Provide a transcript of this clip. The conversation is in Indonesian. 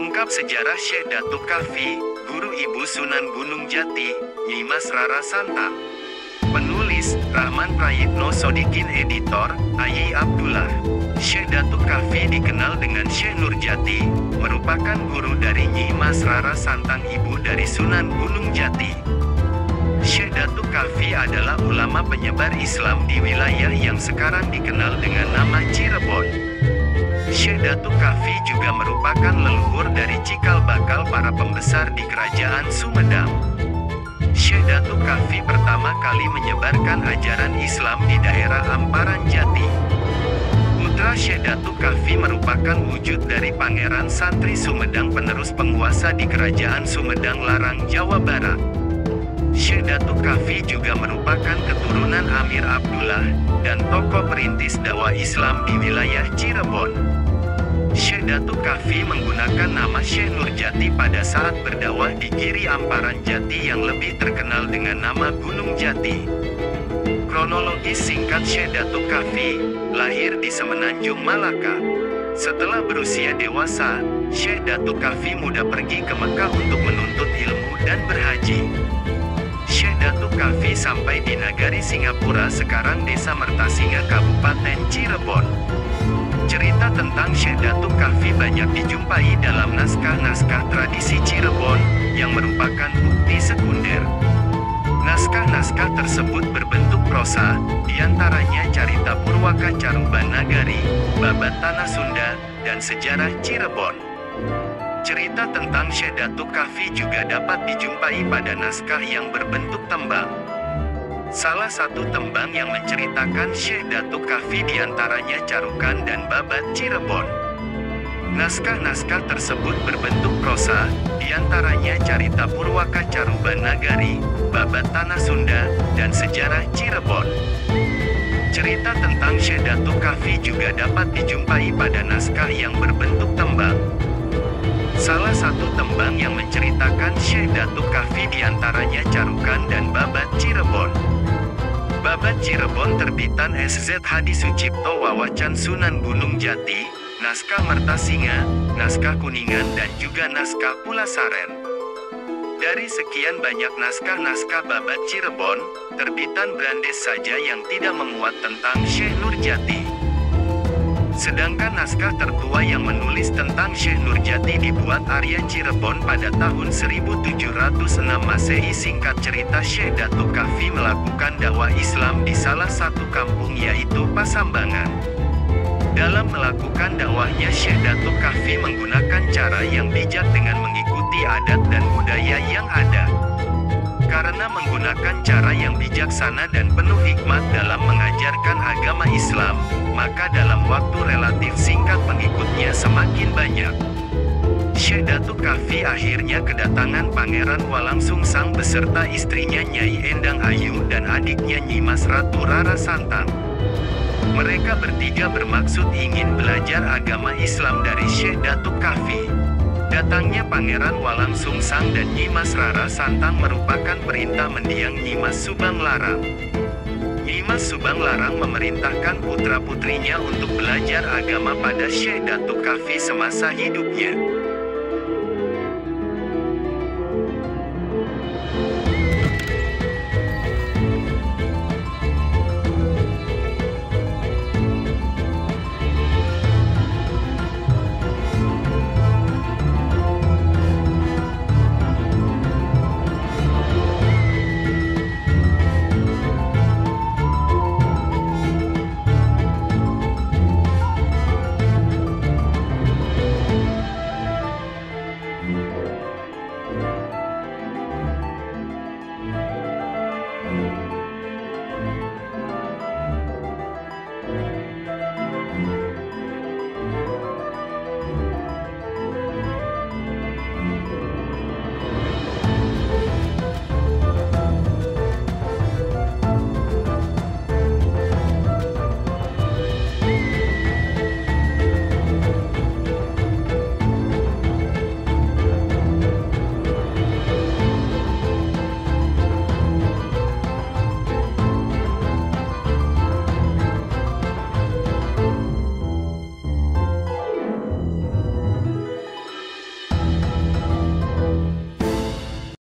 Mengungkap sejarah Syekh Datuk Kahfi, Guru Ibu Sunan Gunung Jati, Nyi Mas Rara Santang. Penulis, Rahman Prayitno Sodikin. Editor, Ayy Abdullah. Syekh Datuk Kahfi dikenal dengan Syekh Nurjati, merupakan guru dari Nyi Mas Rara Santang, ibu dari Sunan Gunung Jati. Syekh Datuk Kahfi adalah ulama penyebar Islam di wilayah yang sekarang dikenal dengan nama Cirebon. Syekh Datuk Kahfi juga merupakan leluhur dari cikal bakal para pembesar di Kerajaan Sumedang. Syekh Datuk Kahfi pertama kali menyebarkan ajaran Islam di daerah Amparan Jati. Putra Syekh Datuk Kahfi merupakan wujud dari Pangeran Santri Sumedang, penerus penguasa di Kerajaan Sumedang Larang, Jawa Barat. Syekh Datuk Kahfi juga merupakan keturunan Amir Abdullah, dan tokoh perintis dakwah Islam di wilayah Cirebon. Syekh Datuk Kahfi menggunakan nama Syekh Nurjati pada saat berdakwah di Giri Amparan Jati yang lebih terkenal dengan nama Gunung Jati. Kronologis singkat Syekh Datuk Kahfi, lahir di Semenanjung Malaka. Setelah berusia dewasa, Syekh Datuk Kahfi muda pergi ke Mekah untuk menuntut ilmu dan berhaji. Syekh Datuk Kahfi sampai di Nagari Singapura, sekarang Desa Mertasinga, Kabupaten Cirebon. Cerita tentang Syekh Datuk Kahfi banyak dijumpai dalam naskah-naskah tradisi Cirebon, yang merupakan bukti sekunder. Naskah-naskah tersebut berbentuk prosa, diantaranya Carita Purwaka Caruban Nagari, Babat Tanah Sunda, dan Sejarah Cirebon. Cerita tentang Syekh Datuk Kahfi juga dapat dijumpai pada naskah yang berbentuk tembang. Salah satu tembang yang menceritakan Syekh Datuk Kahfi diantaranya Carukan dan Babat Cirebon. Naskah-naskah tersebut berbentuk prosa, diantaranya Carita Purwaka Caruban Nagari, Babat Tanah Sunda, dan Sejarah Cirebon. Cerita tentang Syekh Datuk Kahfi juga dapat dijumpai pada naskah yang berbentuk tembang. Salah satu tembang yang menceritakan Syekh Datuk Kahfi diantaranya Carukan dan Babat Cirebon. Babat Cirebon terbitan SZ Hadi Sucipto Wawacan Sunan Gunung Jati, naskah Mertasinga, naskah Kuningan, dan juga naskah Pulasaren. Dari sekian banyak naskah-naskah Babat Cirebon, terbitan Brandes saja yang tidak memuat tentang Syekh Nurjati. Sedangkan naskah tertua yang menulis tentang Syekh Nurjati dibuat Arya Cirebon pada tahun 1706 Masehi. Singkat cerita, Syekh Datuk Kahfi melakukan dakwah Islam di salah satu kampung yaitu Pasambangan. Dalam melakukan dakwahnya, Syekh Datuk Kahfi menggunakan cara yang bijak dengan mengikuti adat dan budaya yang ada. Karena menggunakan cara yang bijaksana dan penuh hikmat dalam mengajarkan agama Islam, maka dalam waktu relatif singkat pengikutnya semakin banyak. Syekh Datuk Kahfi akhirnya kedatangan Pangeran Walangsungsang beserta istrinya Nyai Endang Ayu dan adiknya Nyi Mas Ratu Rara Santang. Mereka bertiga bermaksud ingin belajar agama Islam dari Syekh Datuk Kahfi. Datangnya Pangeran Walangsungsang dan Nyi Mas Rara Santang merupakan perintah mendiang Nyi Mas Subang Larang. Nyi Mas Subang Larang memerintahkan putra-putrinya untuk belajar agama pada Syekh Datuk Kahfi semasa hidupnya.